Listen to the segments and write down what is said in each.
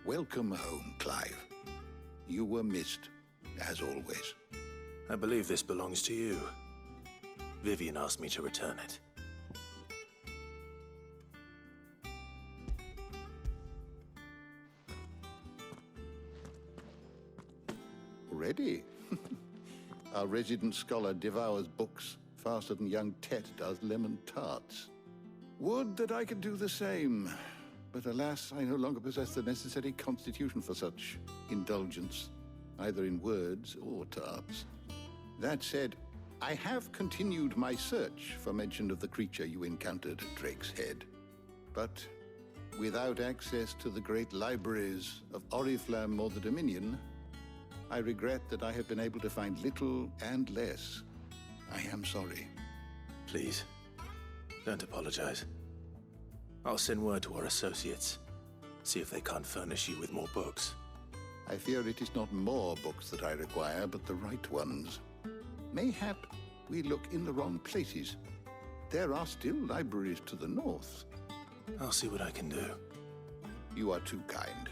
Welcome home, Clive. You were missed, as always. I believe this belongs to you. Vivian asked me to return it. Already? Our resident scholar devours books faster than young Tet does lemon tarts. Would that I could do the same. But alas, I no longer possess the necessary constitution for such indulgence, either in words or tarts. That said, I have continued my search for mention of the creature you encountered at Drake's Head. But without access to the great libraries of Oriflamme or the Dominion, I regret that I have been able to find little and less. I am sorry. Please, don't apologize. I'll send word to our associates. See if they can't furnish you with more books. I fear it is not more books that I require, but the right ones. Mayhap we look in the wrong places. There are still libraries to the north. I'll see what I can do. You are too kind.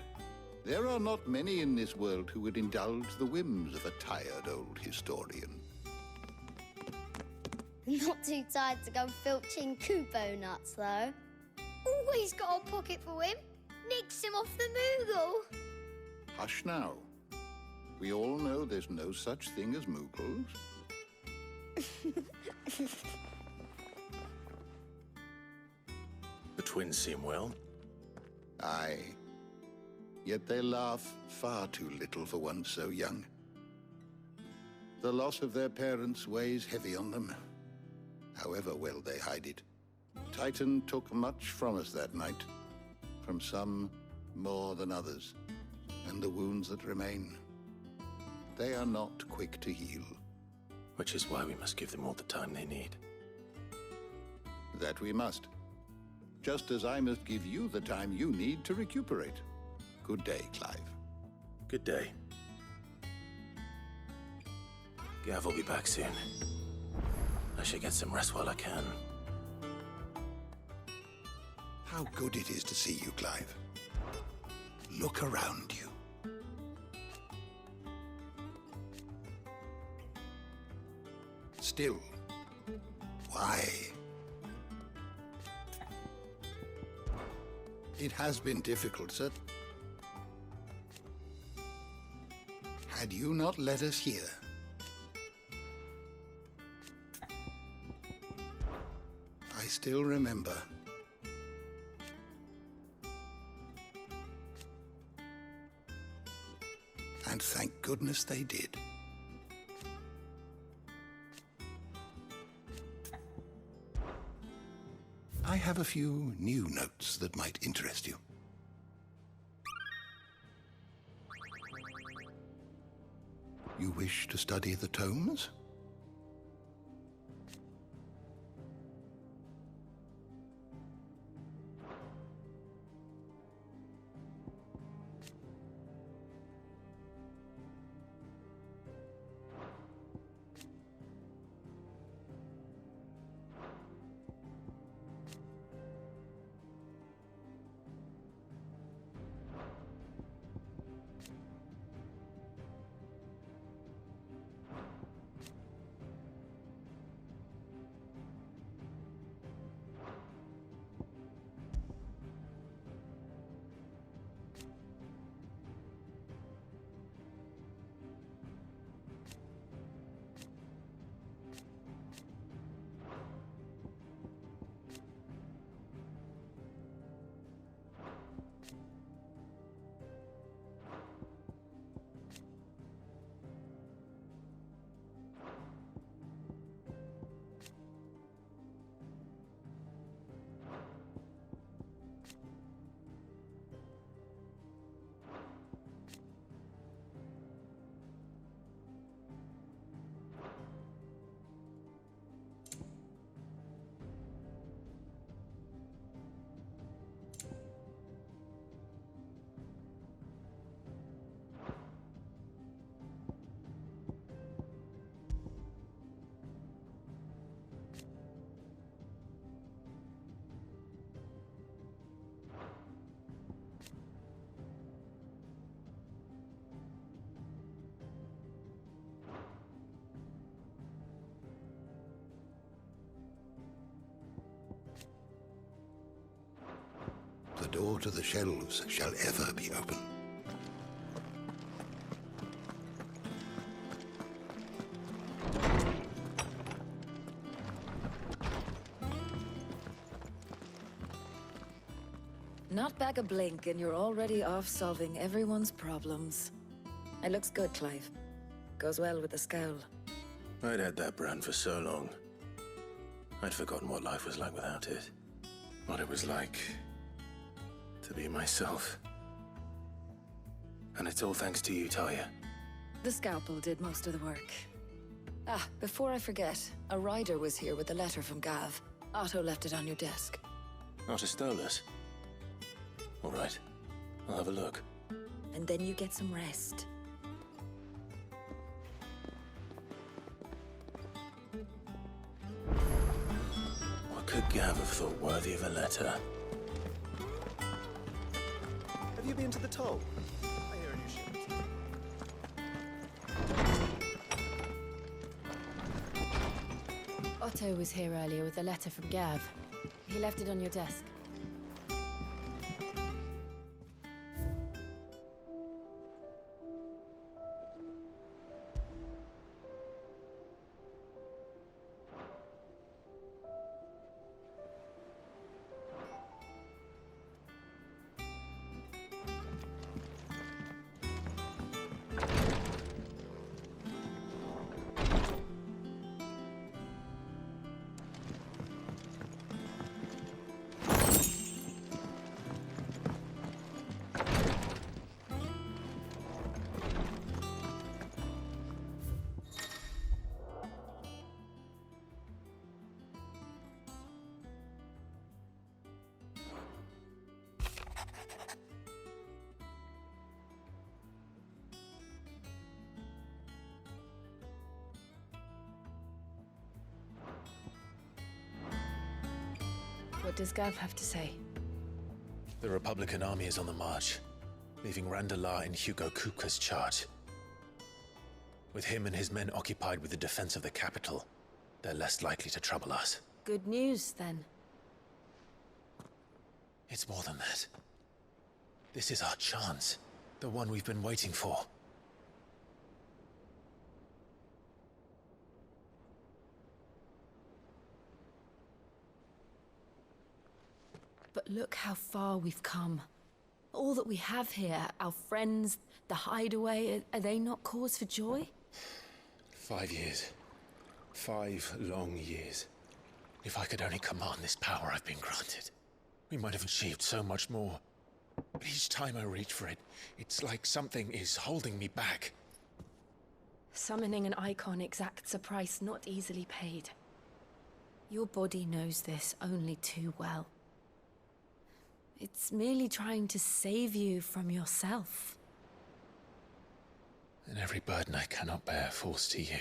There are not many in this world who would indulge the whims of a tired old historian. Not too tired to go filching Kupo nuts, though. Always got a pocket for him. Nicks him off the Moogle. Hush now. We all know there's no such thing as Moogles. The twins seem well. Aye. Yet they laugh far too little for one so young. The loss of their parents weighs heavy on them, however well they hide it. Titan took much from us that night, from some more than others, and the wounds that remain, they are not quick to heal. Which is why we must give them all the time they need. That we must. Just as I must give you the time you need to recuperate. Good day, Clive. Good day. Gav will be back soon. I should get some rest while I can. How good it is to see you, Clive. Look around you. Still, why? It has been difficult, sir. Had you not let us hear, I still remember. And thank goodness they did. I have a few new notes that might interest you. You wish to study the tomes? the door to the shelves shall ever be open. Not back a blink and you're already off solving everyone's problems. It looks good, Clive. Goes well with the scowl. I'd had that brand for so long. I'd forgotten what life was like without it. What it was like to be myself. And it's all thanks to you, Talia. The scalpel did most of the work. Ah, before I forget, a rider was here with a letter from Gav. Otto left it on your desk. Not a stolus. All right, I'll have a look. And then you get some rest. What could Gav have thought worthy of a letter? Have you been to the toll? I hear a new shipment. Otto was here earlier with a letter from Gav. He left it on your desk. What does Gav have to say? The Republican army is on the march, leaving Randalar in Hugo Kupka's charge. With him and his men occupied with the defense of the capital, they're less likely to trouble us. Good news, then. It's more than that. This is our chance. The one we've been waiting for. But look how far we've come. All that we have here, our friends, the hideaway, are they not cause for joy? 5 years. 5 long years. If I could only command this power I've been granted, we might have achieved so much more. But each time I reach for it, it's like something is holding me back. Summoning an icon exacts a price not easily paid. Your body knows this only too well. It's merely trying to save you from yourself. And every burden I cannot bear falls to you.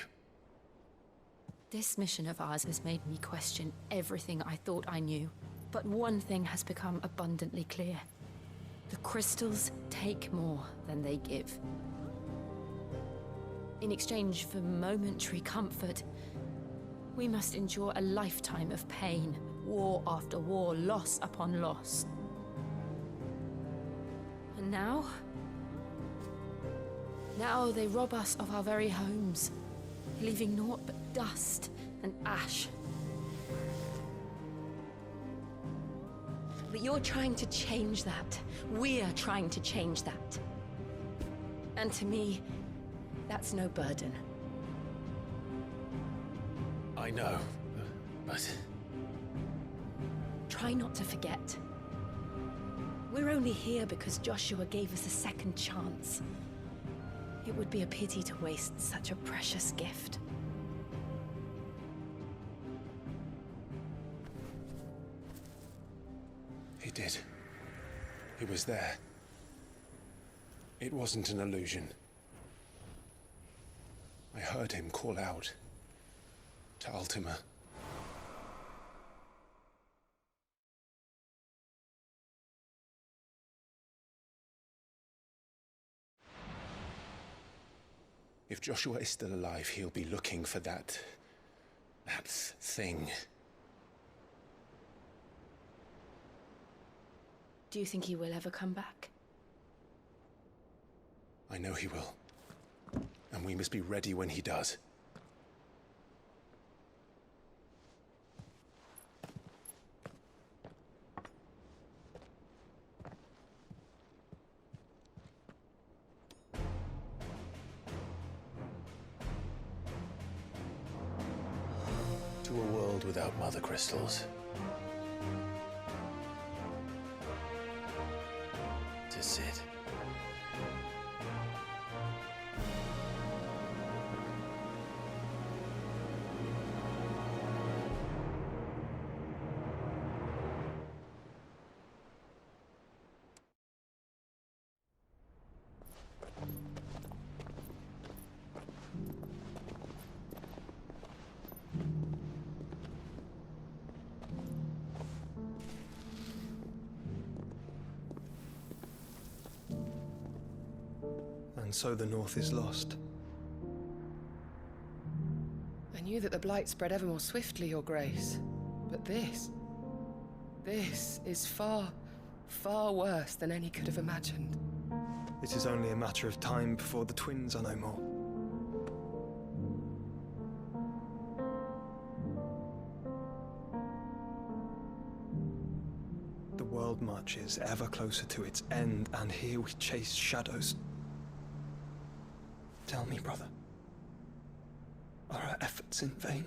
This mission of ours has made me question everything I thought I knew. But one thing has become abundantly clear. The crystals take more than they give. In exchange for momentary comfort, we must endure a lifetime of pain, war after war, loss upon loss. And now they rob us of our very homes, leaving naught but dust and ash. But you're trying to change that. We're trying to change that. And to me, that's no burden. I know, but... Try not to forget. We're only here because Joshua gave us a second chance. It would be a pity to waste such a precious gift. He did. He was there. It wasn't an illusion. I heard him call out to Ultima. If Joshua is still alive, he'll be looking for that thing. Do you think he will ever come back? I know he will. And we must be ready when he does. To a world without mother crystals. To Sid. And so the North is lost. I knew that the Blight spread ever more swiftly, Your Grace. But this is far, far worse than any could have imagined. It is only a matter of time before the twins are no more. The world marches ever closer to its end, and here we chase shadows. Tell me, brother, are our efforts in vain?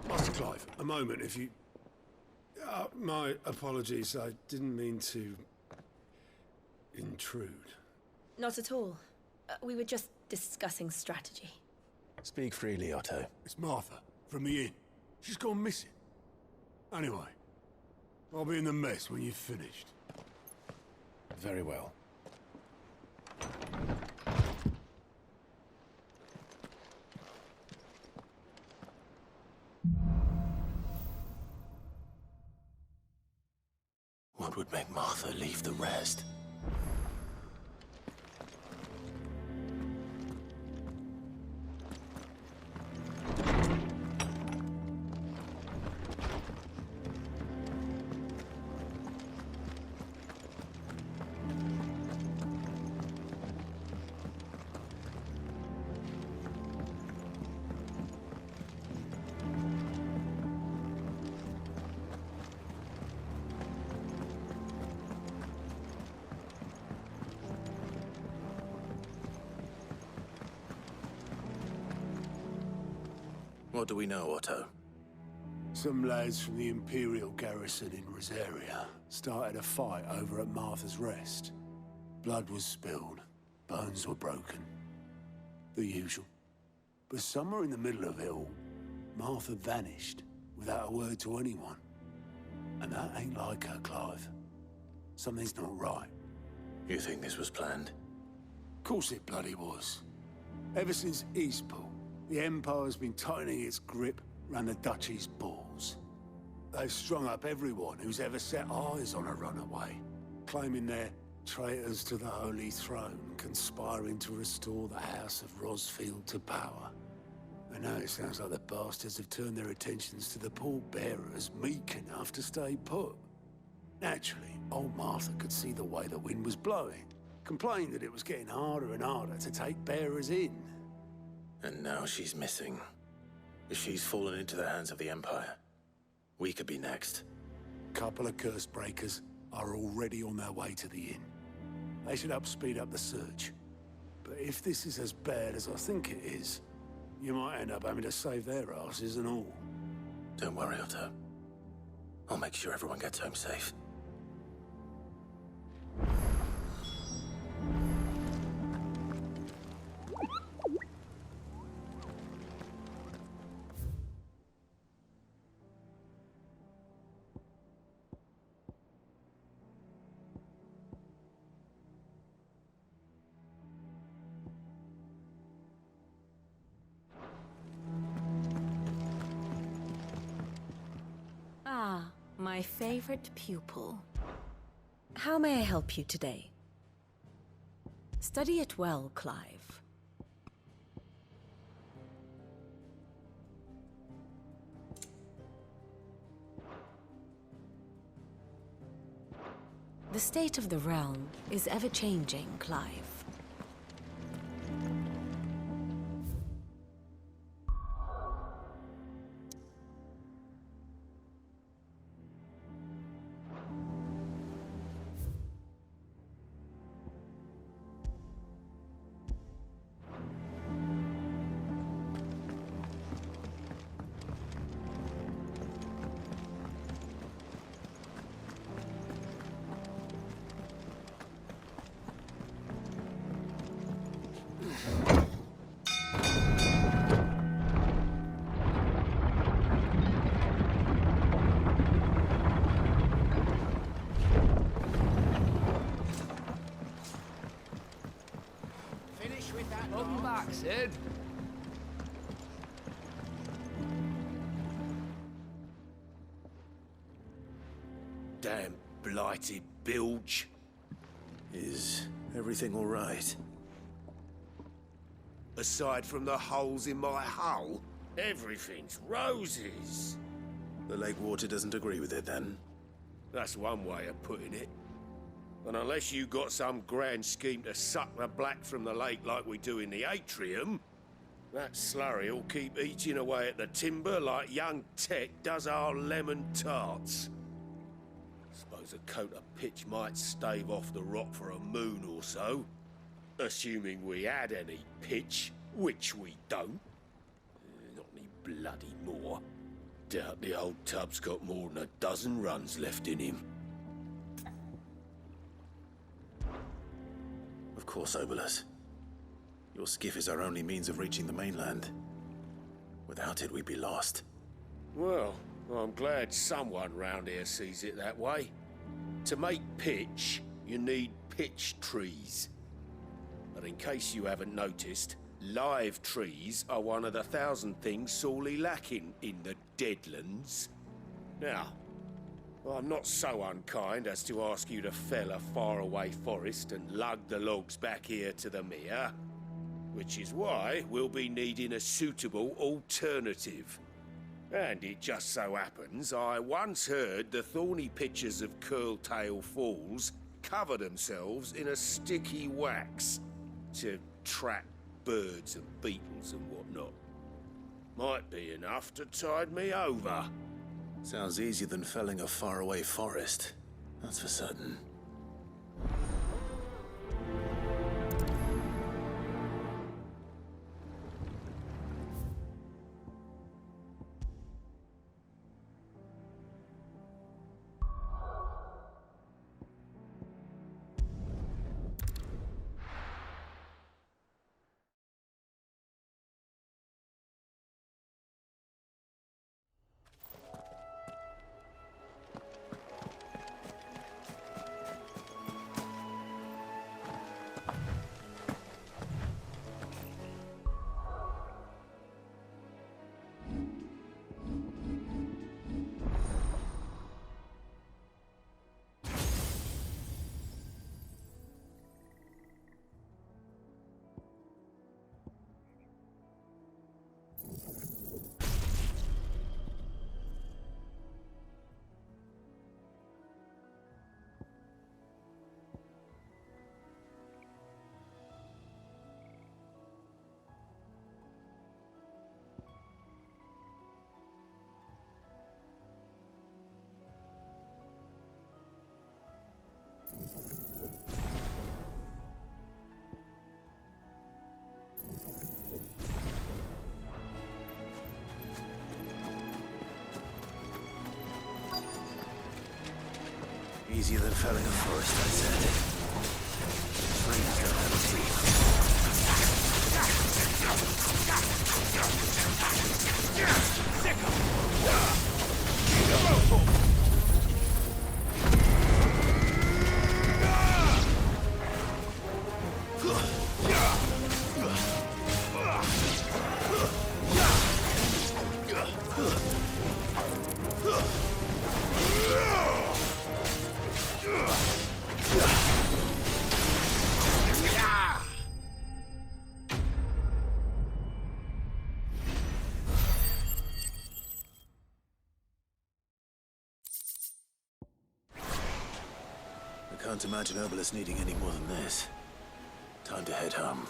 Master Clive, a moment, if you... my apologies, I didn't mean to... intrude. Not at all. We were just discussing strategy. Speak freely, Otto. It's Martha, from the inn. She's gone missing. Anyway, I'll be in the mess when you've finished. Very well. What would make Martha leave the rest? What do we know, Otto? Some lads from the Imperial garrison in Rosaria started a fight over at Martha's Rest. Blood was spilled, bones were broken. The usual. But somewhere in the middle of it all, Martha vanished without a word to anyone. And that ain't like her, Clive. Something's not right. You think this was planned? Of course it bloody was. Ever since Eastpool, the Empire's been tightening its grip around the Duchy's balls. They've strung up everyone who's ever set eyes on a runaway, claiming they're traitors to the Holy Throne, conspiring to restore the House of Rosfield to power. And now it sounds like the bastards have turned their attentions to the pallbearers meek enough to stay put. Naturally, old Martha could see the way the wind was blowing, complained that it was getting harder and harder to take bearers in. And now she's missing. If she's fallen into the hands of the Empire, we could be next. Couple of curse breakers are already on their way to the inn. They should speed up the search. But if this is as bad as I think it is, you might end up having to save their asses and all. Don't worry, Otto. I'll make sure everyone gets home safe. Ah, my favorite pupil. How may I help you today? Study it well, Clive. The state of the realm is ever-changing, Clive. Welcome back, Sid. Damn blighted bilge. Is everything all right? Aside from the holes in my hull, everything's roses. The lake water doesn't agree with it, then? That's one way of putting it. And unless you got some grand scheme to suck the black from the lake like we do in the atrium, that slurry'll keep eating away at the timber like young Tet does our lemon tarts. Suppose a coat of pitch might stave off the rot for a moon or so. Assuming we had any pitch, which we don't. Not any bloody more. Doubt the old tub's got more than a dozen runs left in him. Of course, Nemebliss. Your skiff is our only means of reaching the mainland. Without it, we'd be lost. Well, I'm glad someone round here sees it that way. To make pitch, you need pitch trees. But in case you haven't noticed, live trees are one of the 1,000 things sorely lacking in the Deadlands. Now, I'm not so unkind as to ask you to fell a faraway forest and lug the logs back here to the mere, which is why we'll be needing a suitable alternative. And it just so happens I once heard the thorny pitchers of Curltail Falls cover themselves in a sticky wax to trap birds and beetles and whatnot. Might be enough to tide me over. Sounds easier than felling a faraway forest. That's for certain. Easier than felling a forest, I said. Trees don't have Can't imagine Nemebliss needing any more than this. Time to head home.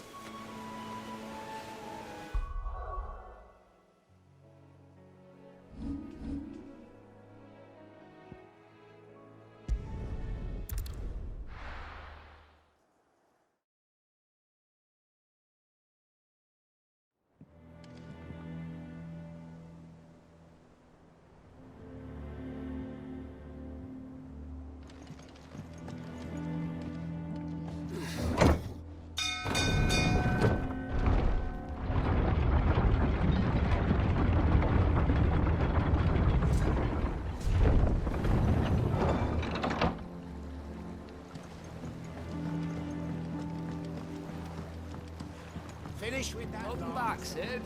Finish with that. Welcome back, Sid.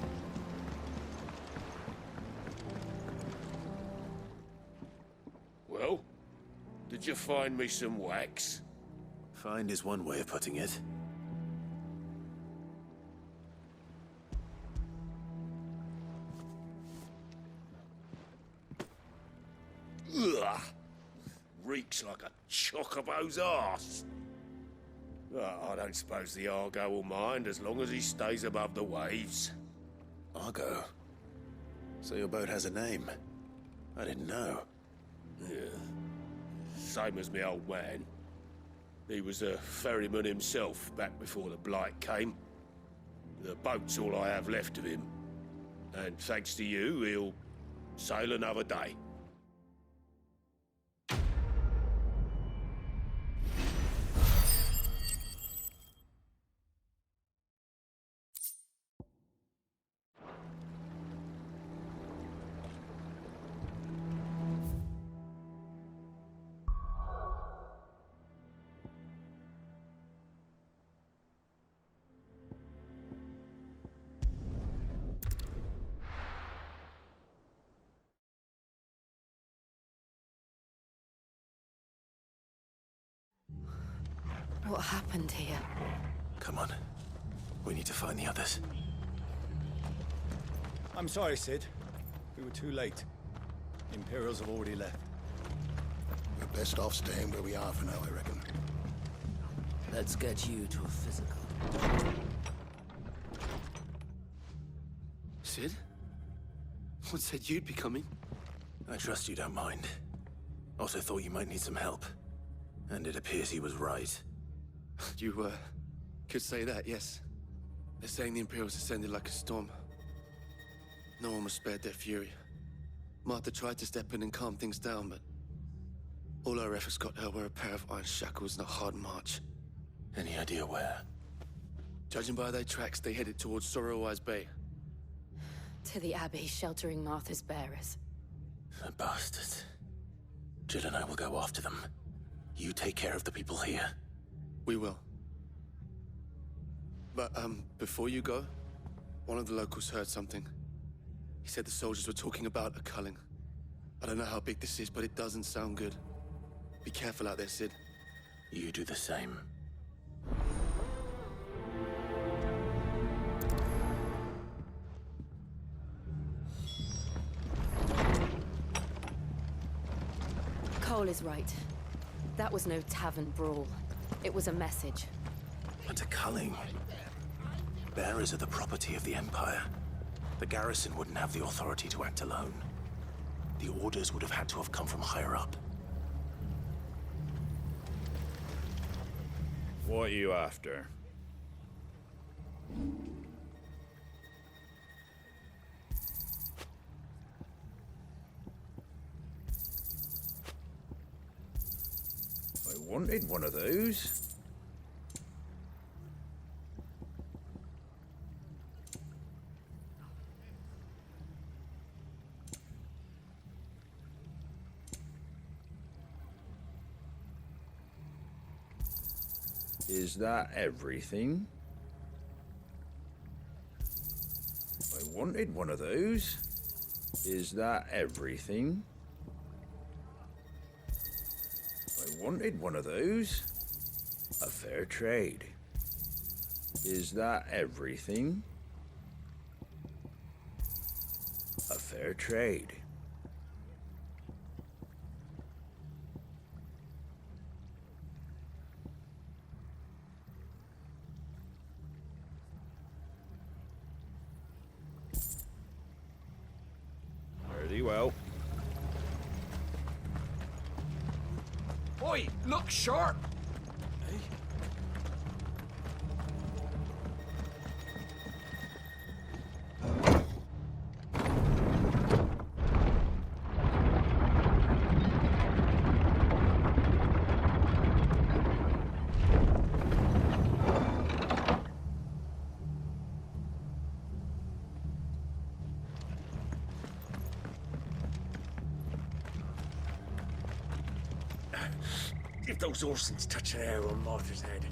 Well, did you find me some wax? Find is one way of putting it. Ugh! Reeks like a chocobo's arse. I don't suppose the Argo will mind as long as he stays above the waves. Argo? So your boat has a name? I didn't know. Yeah. Same as me old man. He was a ferryman himself back before the Blight came. The boat's all I have left of him. And thanks to you, he'll sail another day. What happened here? Come on. We need to find the others. I'm sorry, Sid. We were too late. The Imperials have already left. We're best off staying where we are for now, I reckon. Let's get you to a physical. Sid? What said you'd be coming? I trust you don't mind. Also thought you might need some help. And it appears he was right. You, could say that, yes. They're saying the Imperials ascended like a storm. No one was spared their fury. Martha tried to step in and calm things down, but all our efforts got her were a pair of iron shackles and a hard march. Any idea where? Judging by their tracks, they headed towards Sorrowwise Bay. To the Abbey, sheltering Martha's bearers. The bastards. Jill and I will go after them. You take care of the people here. We will. But, before you go, one of the locals heard something. He said the soldiers were talking about a culling. I don't know how big this is, but it doesn't sound good. Be careful out there, Sid. You do the same. Cole is right. That was no tavern brawl. It was a message. But a culling. Bearers are the property of the Empire. The garrison wouldn't have the authority to act alone. The orders would have had to have come from higher up. What are you after? I wanted one of those. Is that everything? I wanted one of those. Is that everything? I wanted one of those. A fair trade. Is that everything? A fair trade. Oi, look sharp! If those Orsons touch an arrow on Martha's head.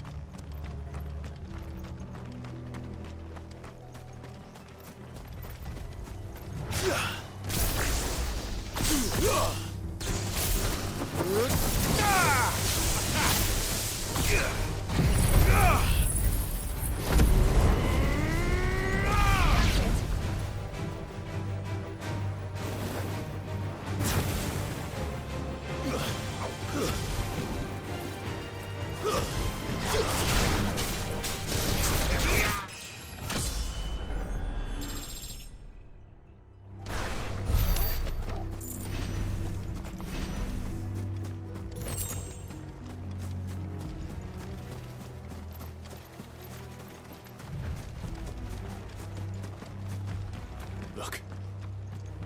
Look.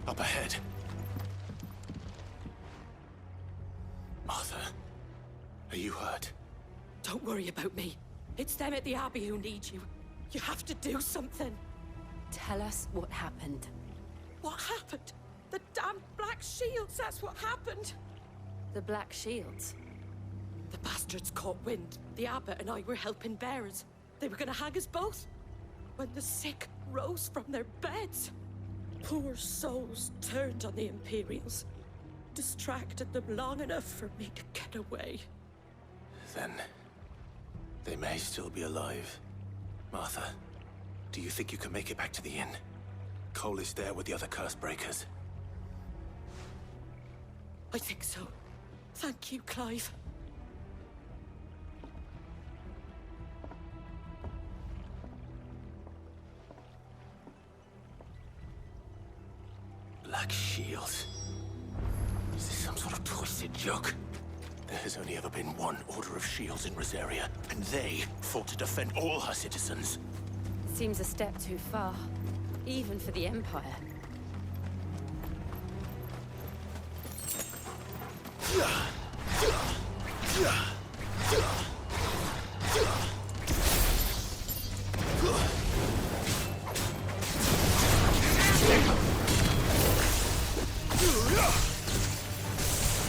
Up ahead. Martha, are you hurt? Don't worry about me. It's them at the Abbey who need you. You have to do something. Tell us what happened. What happened? The damn Black Shields, that's what happened. The Black Shields? The bastards caught wind. The Abbot and I were helping bearers. They were gonna hang us both. When the sick rose from their beds, poor souls turned on the Imperials. Distracted them long enough for me to get away. Then they may still be alive. Martha, do you think you can make it back to the inn? Cole is there with the other curse breakers. I think so. Thank you, Clive. Black Shields. Is this some sort of twisted joke? There has only ever been one Order of Shields in Rosaria, and they fought to defend all her citizens. Seems a step too far, even for the Empire.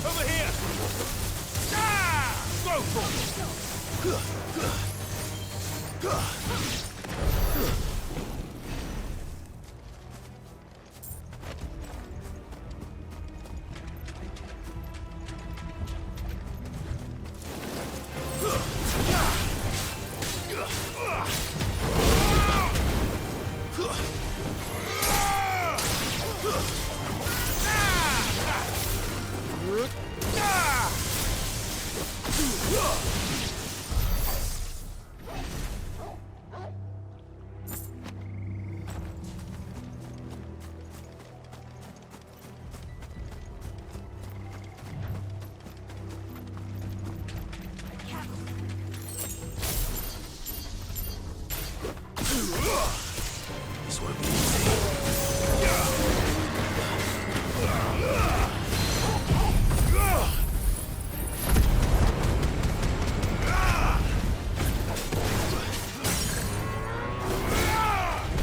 Over here! Go for This won't be easy.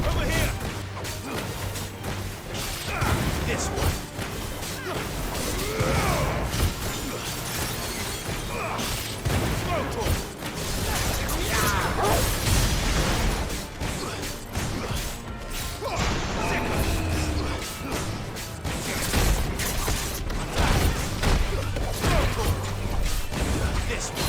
Over here! This one. This one!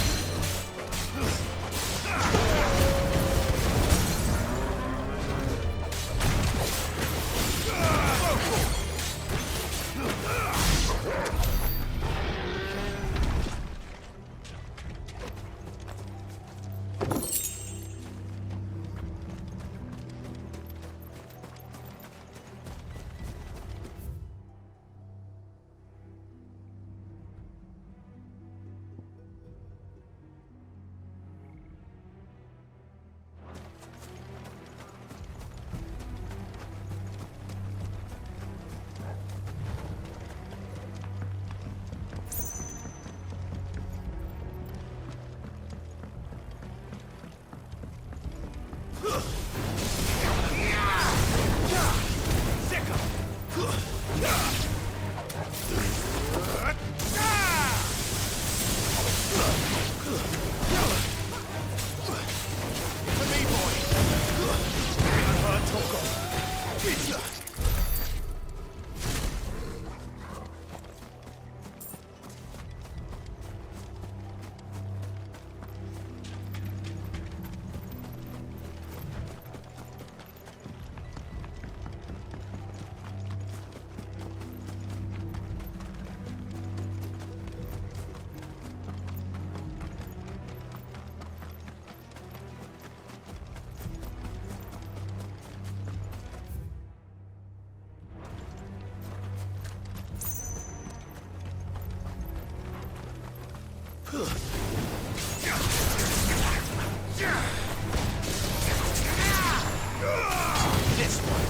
This one.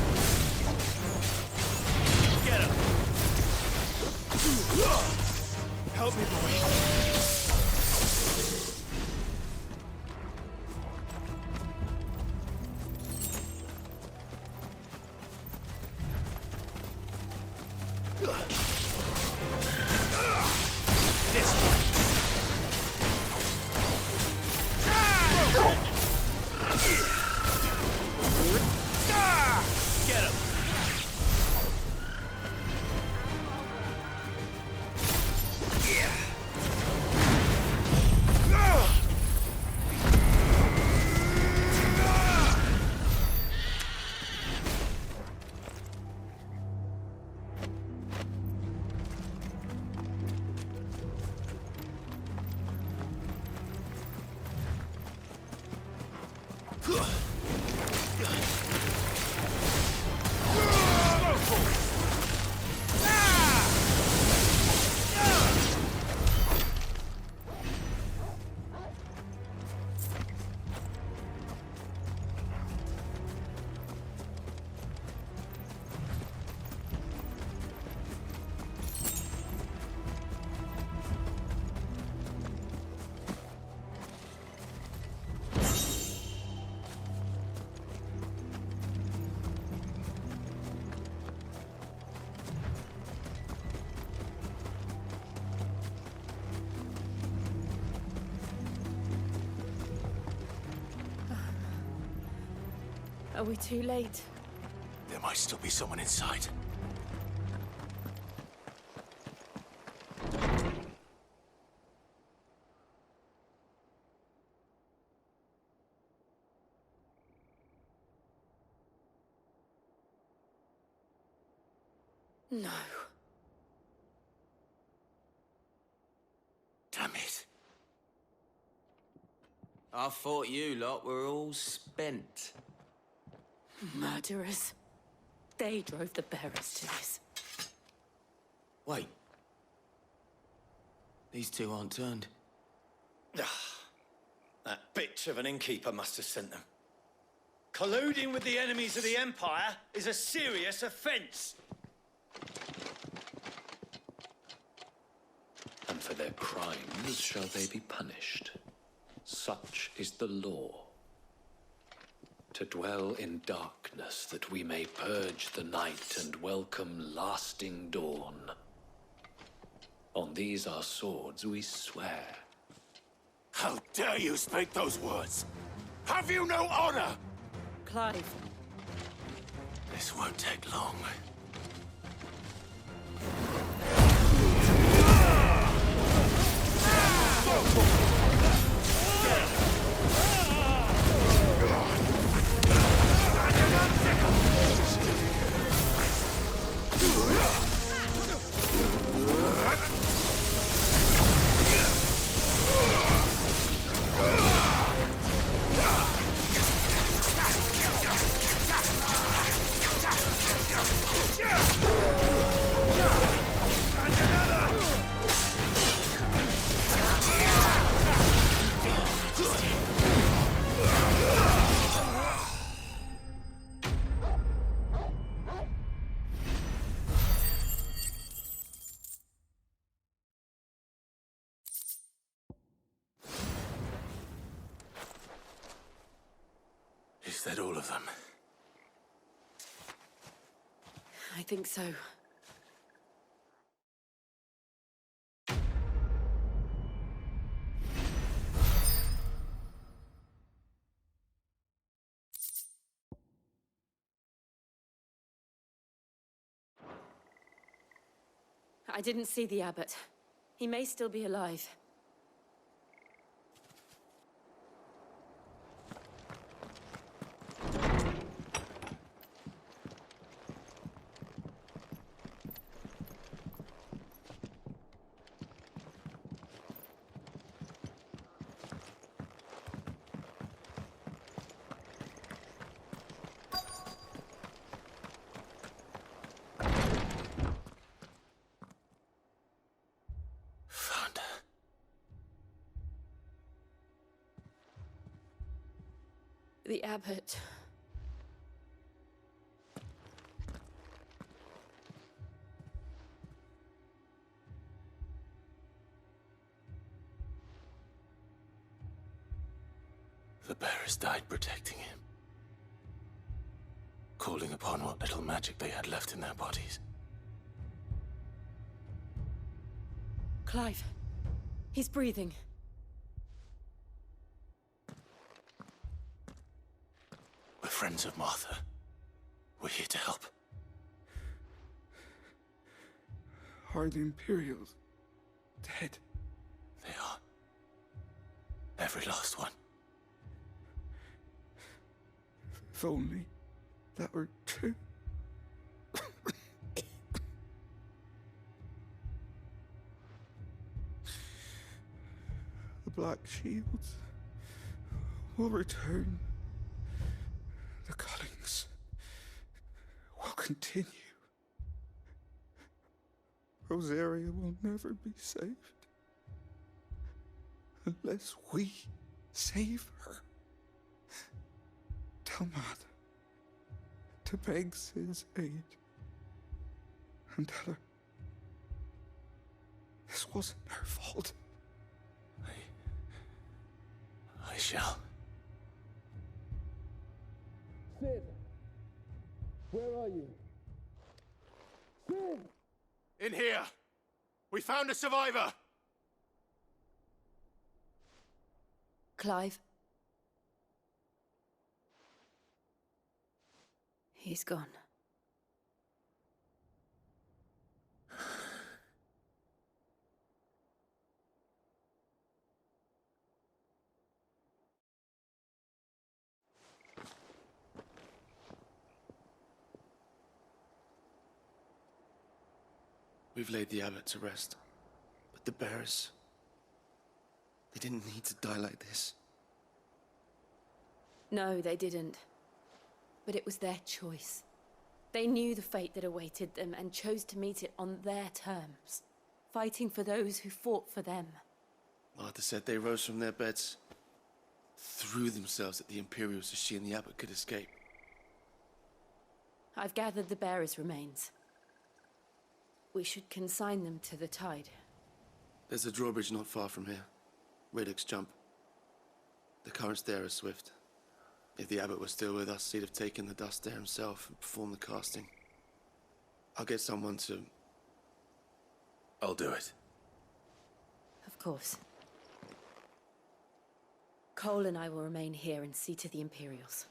Get him. Help me, boy. This one. Get him. Are we too late? There might still be someone inside. No. Damn it. I thought you lot were all spent. Murderers. They drove the bearers to this. Wait. These two aren't turned. That bitch of an innkeeper must have sent them. Colluding with the enemies of the Empire is a serious offense. And for their crimes shall they be punished. Such is the law. To dwell in darkness that we may purge the night and welcome lasting dawn. On these our swords we swear. How dare you speak those words? Have you no honor? Clive. This won't take long. Is that all of them? I think so. I didn't see the abbot. He may still be alive. The abbot. The bearers died protecting him. Calling upon what little magic they had left in their bodies. Clive. He's breathing. We're friends of Martha. We're here to help. Are the Imperials dead? They are. Every last one. If only that were true. The Black Shields will return. The cullings will continue. Rosaria will never be saved unless we save her. Tell Matt to beg Sid's aid and tell her this wasn't her fault. I shall. Sid! Where are you? Sid! In here! We found a survivor! Clive. He's gone. We've laid the abbot to rest. But the bearers... they didn't need to die like this. No, they didn't. But it was their choice. They knew the fate that awaited them and chose to meet it on their terms, fighting for those who fought for them. Martha said they rose from their beds, threw themselves at the Imperials so she and the abbot could escape. I've gathered the bearers' remains. We should consign them to the tide. There's a drawbridge not far from here. Radix jump. The currents there are swift. If the abbot was still with us, he'd have taken the dust there himself and performed the casting. I'll get someone to... I'll do it. Of course. Cole and I will remain here and see to the Imperials.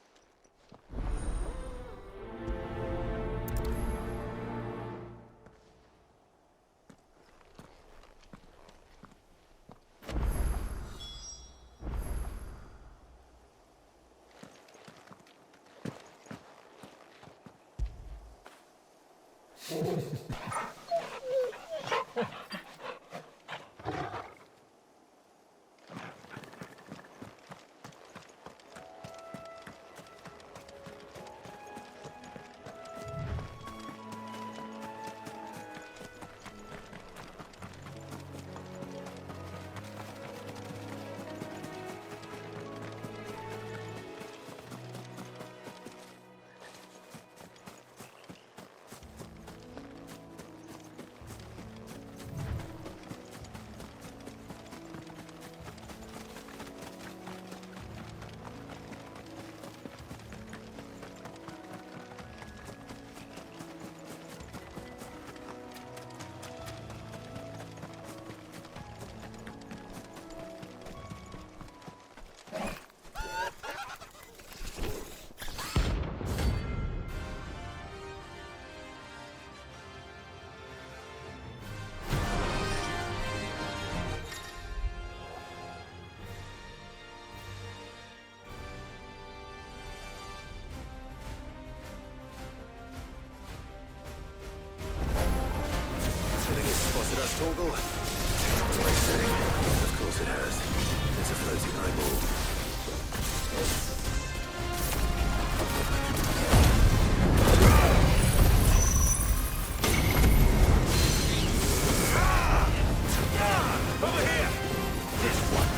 Spotted us, Torgal? Wait, setting. Of course it has. It's a floating eyeball. Over here! This one.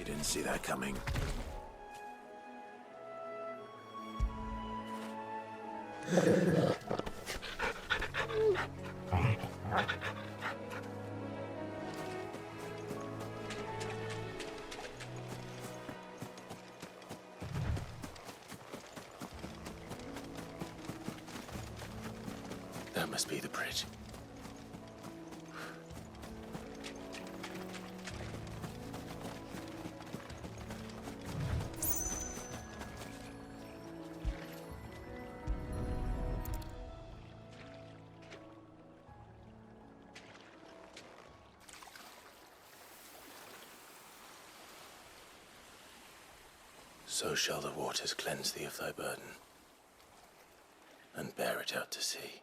didn't see that coming. That must be the bridge. So shall the waters cleanse thee of thy burden, and bear it out to sea.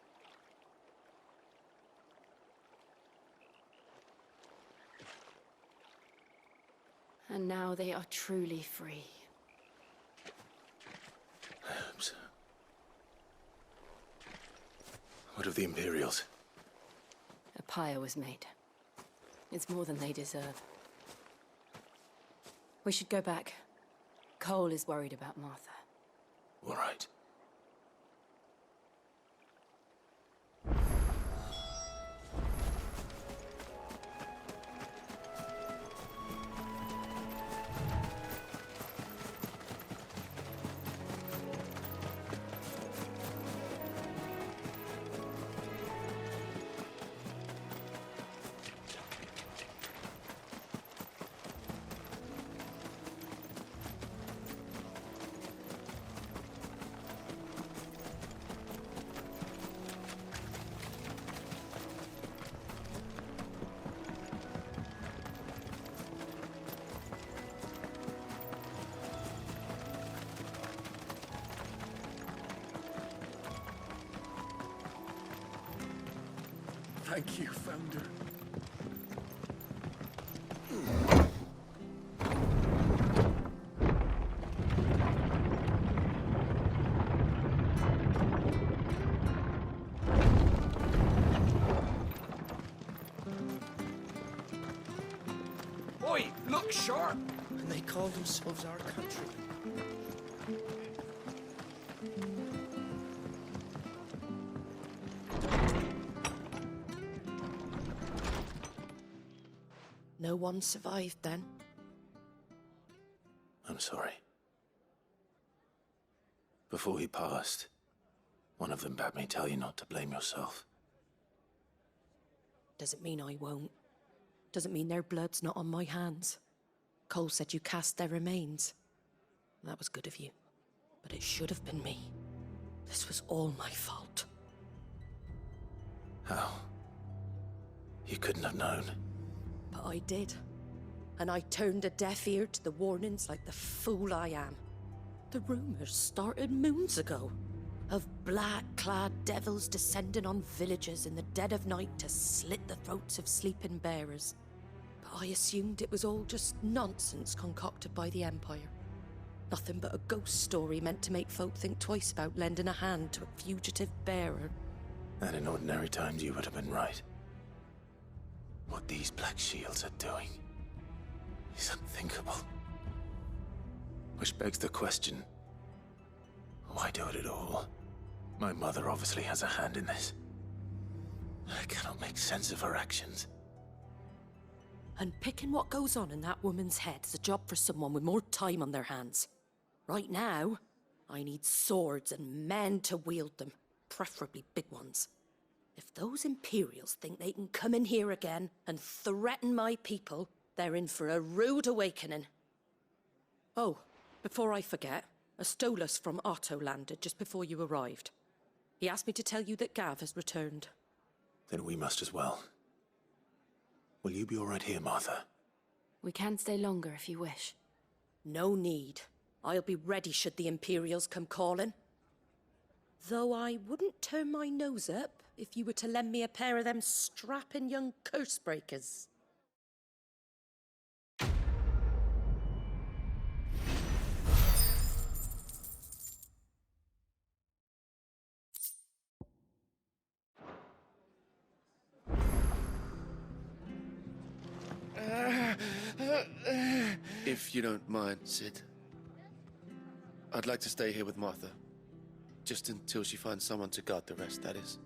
And now they are truly free. I hope so. What of the Imperials? A pyre was made. It's more than they deserve. We should go back. Cole is worried about Martha. All right. Thank you, Founder. Oi, look sharp! And they call themselves our country. No one survived then? I'm sorry. Before he passed, one of them bade me tell you not to blame yourself. Doesn't mean I won't. Doesn't mean their blood's not on my hands. Cole said you cast their remains. That was good of you. But it should have been me. This was all my fault. How? You couldn't have known. But I did. And I turned a deaf ear to the warnings like the fool I am. The rumors started moons ago. Of black-clad devils descending on villages in the dead of night to slit the throats of sleeping bearers. But I assumed it was all just nonsense concocted by the Empire. Nothing but a ghost story meant to make folk think twice about lending a hand to a fugitive bearer. And in ordinary times you would have been right. What these Black Shields are doing is unthinkable. Which begs the question, why do it at all? My mother obviously has a hand in this. I cannot make sense of her actions. And picking what goes on in that woman's head is a job for someone with more time on their hands. Right now, I need swords and men to wield them, preferably big ones. If those Imperials think they can come in here again and threaten my people, they're in for a rude awakening. Oh, before I forget, a Stolas from Otto landed just before you arrived. He asked me to tell you that Gav has returned. Then we must as well. Will you be all right here, Martha? We can stay longer if you wish. No need. I'll be ready should the Imperials come calling. Though I wouldn't turn my nose up if you were to lend me a pair of them strapping young curse-breakers. If you don't mind, Sid, I'd like to stay here with Martha. Just until she finds someone to guard the rest, that is.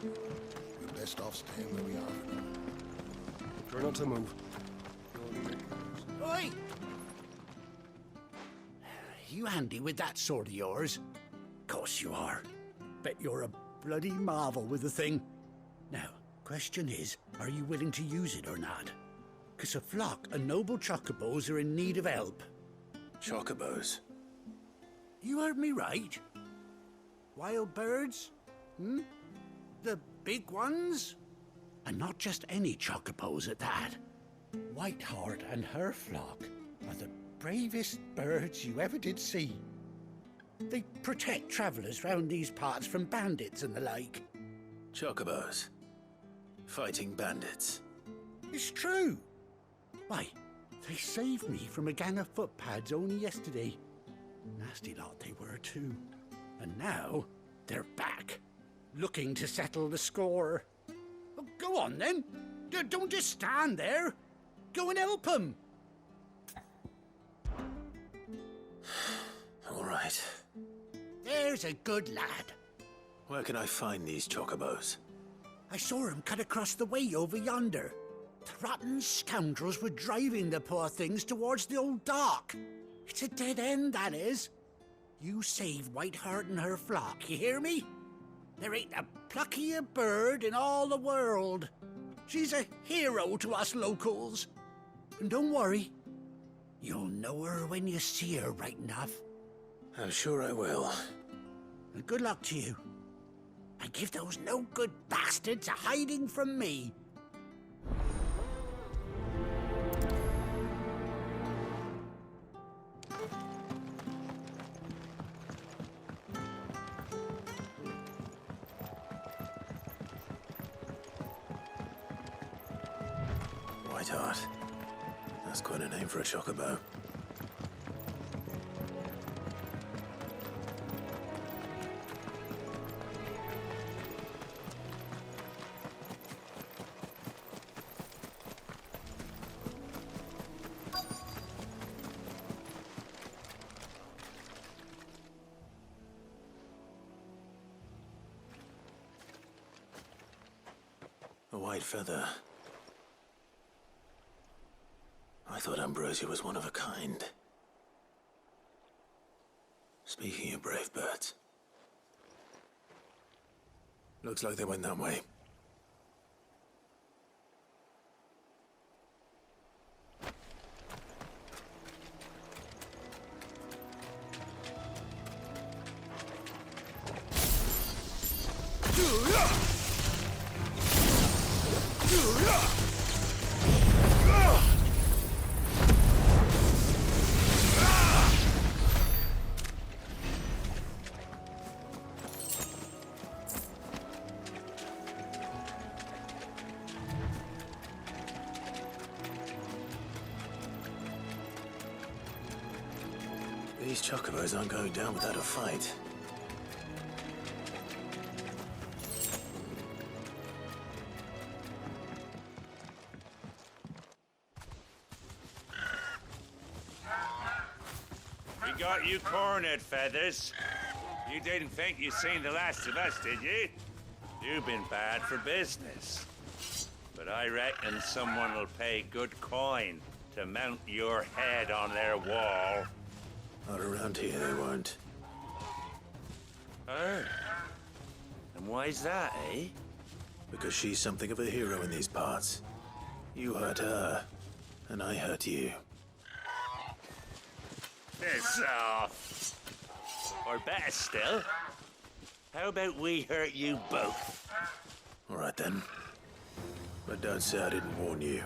We're best off staying where we are. Try not to move. Oi! You handy with that sword of yours? Course you are. Bet you're a bloody marvel with the thing. Now, question is, are you willing to use it or not? 'Cause a flock of noble chocobos are in need of help. Chocobos? You heard me right. Wild birds? Hmm? The big ones? And not just any chocobos at that. Whiteheart and her flock are the bravest birds you ever did see. They protect travellers round these parts from bandits and the like. Chocobos? Fighting bandits? It's true. Why, they saved me from a gang of footpads only yesterday. Nasty lot they were too. And now they're back, looking to settle the score. Well, go on then. Don't just stand there. Go and help them. All right. There's a good lad. Where can I find these chocobos? I saw him cut across the way over yonder. The rotten scoundrels were driving the poor things towards the old dock. It's a dead end, that is. You save Whiteheart and her flock, you hear me? There ain't a pluckier bird in all the world. She's a hero to us locals. And don't worry, you'll know her when you see her right enough. I'm sure I will. And good luck to you. And give those no-good bastards a hiding from me. Whiteheart. That's quite a name for a chocobo. A white feather. I thought Ambrosia was one of a kind. Speaking of brave birds. Looks like they went that way. These chocobos aren't going down without a fight. We got you cornered, Feathers. You didn't think you'd seen the last of us, did you? You've been bad for business. But I reckon someone will pay good coin to mount your head on their wall. Not around here, they won't. Oh. And why's that, eh? Because she's something of a hero in these parts. You hurt her, and I hurt you. Piss off. Or better still, how about we hurt you both? All right then. But don't say I didn't warn you.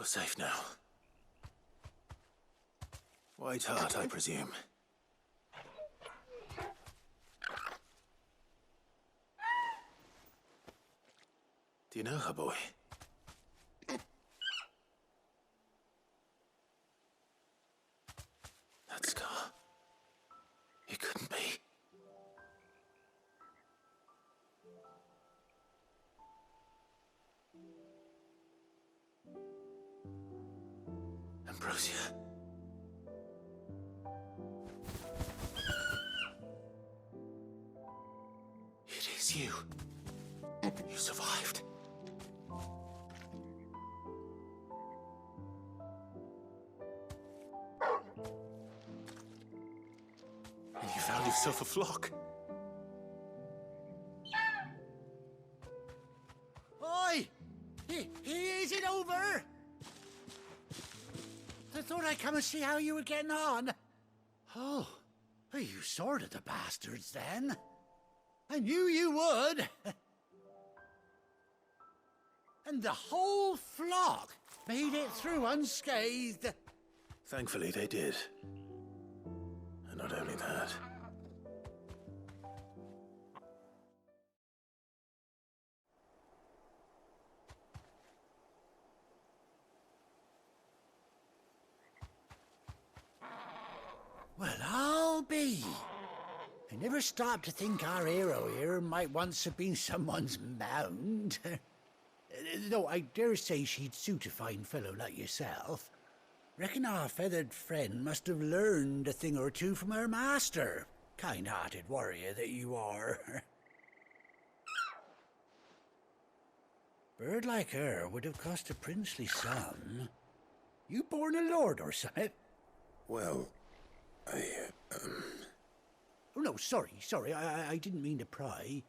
You're safe now. White Hart, I presume. Do you know her, boy? That scar. It couldn't be. Ambrosia. It is you. You survived. And you found yourself a flock. Oi! Is it over? I thought I'd come and see how you were getting on. Oh, you sorted the bastards then. I knew you would. And the whole flock made it through unscathed. Thankfully, they did. And not only that. Well, I'll be. I never stopped to think our hero here might once have been someone's mound. Though I dare say she'd suit a fine fellow like yourself. Reckon our feathered friend must have learned a thing or two from her master. Kind-hearted warrior that you are. Bird like her would have cost a princely sum. You born a lord or something? Well, Oh, no, sorry. I didn't mean to pry.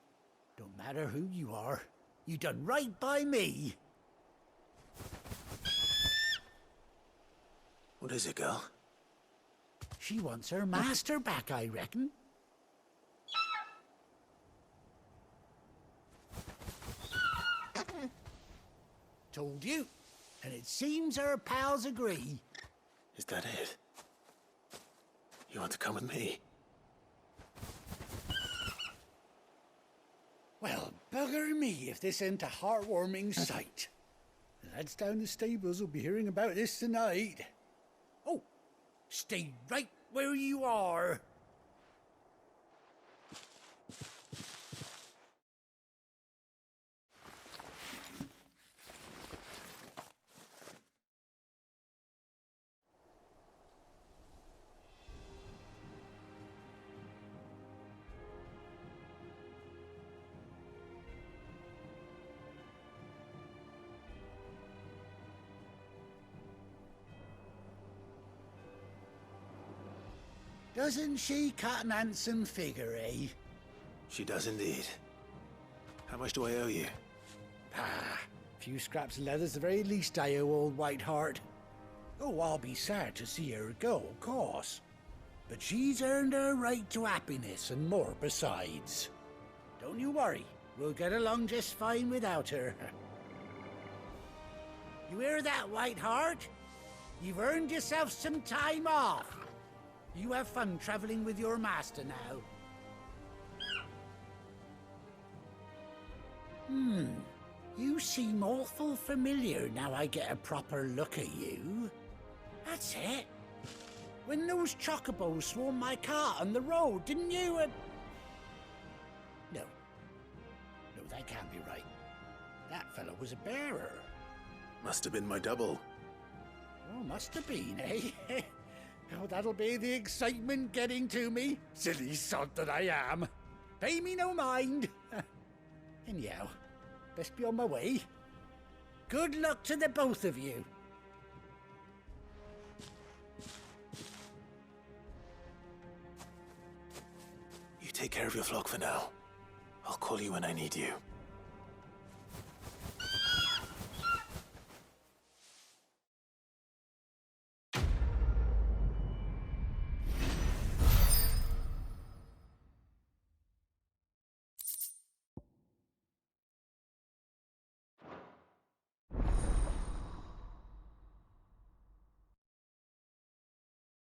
Don't matter who you are. You done right by me. What is it, girl? She wants her master back, I reckon. Told you. And it seems her pals agree. Is that it? You want to come with me? Well, bugger me if this ain't a heartwarming sight. The lads down the stables will be hearing about this tonight. Oh, stay right where you are. Doesn't she cut an handsome figure, eh? She does indeed. How much do I owe you? Ah, a few scraps of leather's the very least I owe old White Hart. Oh, I'll be sad to see her go, of course. But she's earned her right to happiness and more besides. Don't you worry, we'll get along just fine without her. You hear that, White Hart? You've earned yourself some time off. You have fun traveling with your master now. You seem awful familiar now I get a proper look at you. That's it. When those chocobos swarmed my cart on the road, didn't you? No, that can't be right. That fellow was a bearer. Must have been my double. Oh, must have been, eh? Oh, that'll be the excitement getting to me. Silly sod that I am. Pay me no mind. Anyhow, best be on my way. Good luck to the both of you. You take care of your flock for now. I'll call you when I need you.